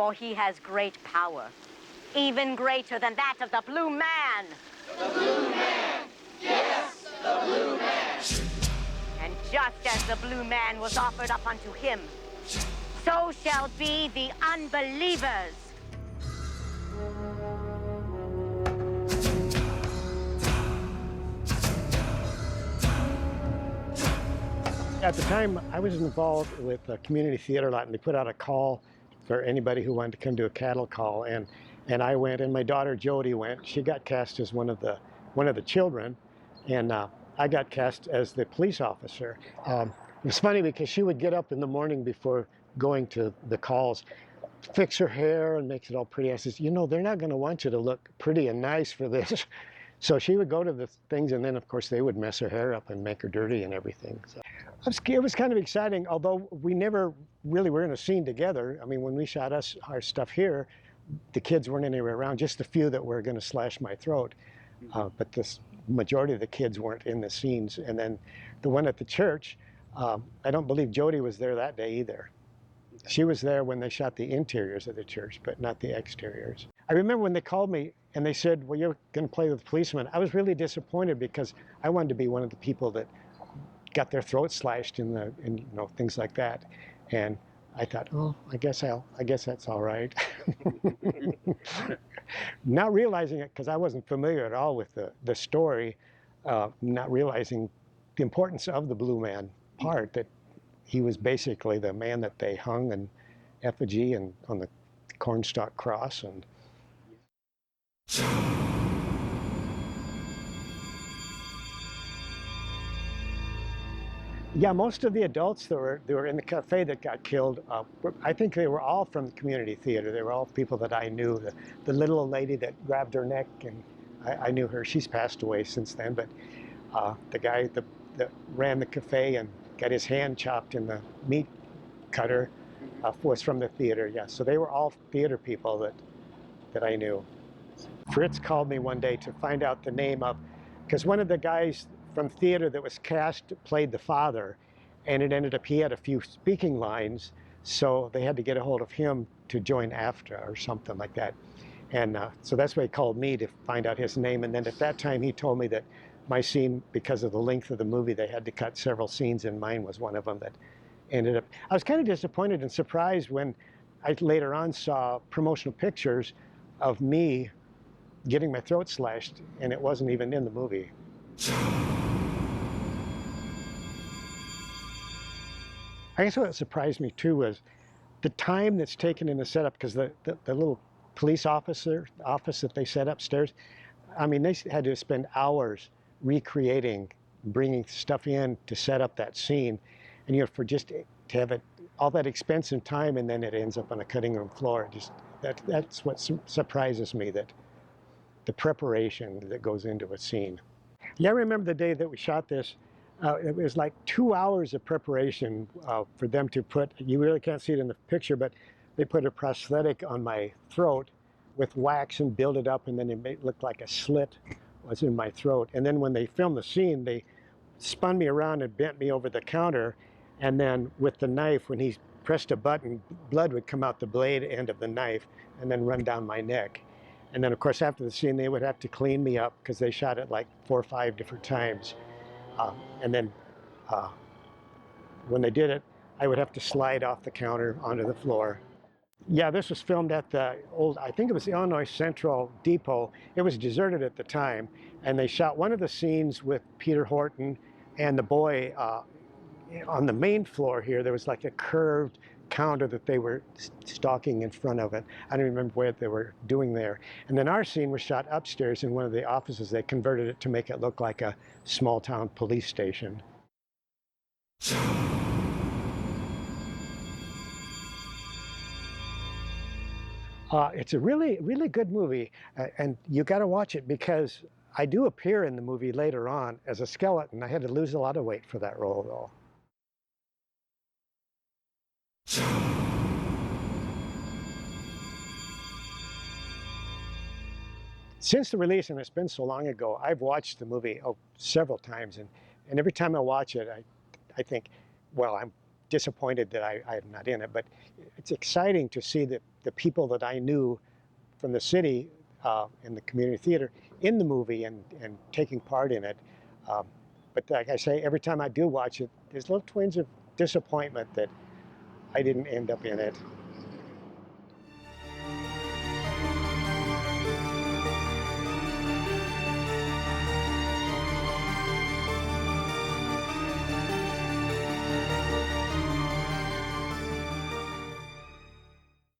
For he has great power, even greater than that of the Blue Man. The Blue Man! Yes, the Blue Man! And just as the Blue Man was offered up unto him, so shall be the unbelievers. At the time, I was involved with a community theater a lot, and they put out a call for anybody who wanted to come to a cattle call, and I went, and my daughter Jody went. She got cast as one of the children, and I got cast as the police officer. It was funny because she would get up in the morning before going to the calls, fix her hair and makes it all pretty. I says, you know, they're not going to want you to look pretty and nice for this. So she would go to the things, and then of course they would mess her hair up and make her dirty and everything. So it was kind of exciting, although we never really were in a scene together. I mean, when we shot our stuff here, the kids weren't anywhere around, just a few that were going to slash my throat. But the majority of the kids weren't in the scenes. And then the one at the church, I don't believe Jody was there that day either. She was there when they shot the interiors of the church, but not the exteriors. I remember when they called me and they said, well, you're going to play with the policeman. I was really disappointed because I wanted to be one of the people that got their throat slashed and you know, things like that. And I thought, oh, I guess that's all right. Not realizing it, because I wasn't familiar at all with the story, not realizing the importance of the Blue Man part, that he was basically the man that they hung in effigy and on the cornstalk cross. And yeah, most of the adults that were in the cafe that got killed, I think they were all from the community theater. They were all people that I knew. The little old lady that grabbed her neck, and I knew her. She's passed away since then. But the guy that ran the cafe and got his hand chopped in the meat cutter was from the theater. Yeah, so they were all theater people that I knew. Fritz called me one day to find out the name of, because one of the guys from theater that was cast played the father, and it ended up he had a few speaking lines, so they had to get a hold of him to join AFTRA or something like that. And so that's why he called me to find out his name. And then at that time he told me that my scene, because of the length of the movie, they had to cut several scenes, and mine was one of them that ended up. I was kind of disappointed and surprised when I later on saw promotional pictures of me getting my throat slashed, and it wasn't even in the movie. I guess what surprised me too was the time that's taken in the setup, because the little police office that they set upstairs, I mean, they had to spend hours recreating, bringing stuff in to set up that scene. And you know, for just to have it, all that expense and time, and then it ends up on a cutting room floor. Just that's what surprises me, that the preparation that goes into a scene. Yeah, I remember the day that we shot this. It was like 2 hours of preparation for them to put, you really can't see it in the picture, but they put a prosthetic on my throat with wax and build it up, and then it made it look like a slit was in my throat. And then when they filmed the scene, they spun me around and bent me over the counter, and then with the knife, when he pressed a button, blood would come out the blade end of the knife and then run down my neck. And then of course after the scene they would have to clean me up, because they shot it like 4 or 5 different times. And then when they did it, I would have to slide off the counter onto the floor. Yeah, this was filmed at the old, I think it was the Illinois Central Depot. It was deserted at the time, and they shot one of the scenes with Peter Horton and the boy on the main floor here. There was like a curved counter that they were stalking in front of it. I don't remember what they were doing there. And then our scene was shot upstairs in one of the offices. They converted it to make it look like a small town police station. It's a really, really good movie, and you got to watch it, because I do appear in the movie later on as a skeleton. I had to lose a lot of weight for that role, though. Since the release, and it's been so long ago, I've watched the movie several times, and every time I watch it, I think, well, I'm disappointed that I'm not in it, but it's exciting to see that the people that I knew from the city in the community theater in the movie and taking part in it. But like I say, every time I do watch it, there's little twinges of disappointment that I didn't end up in it.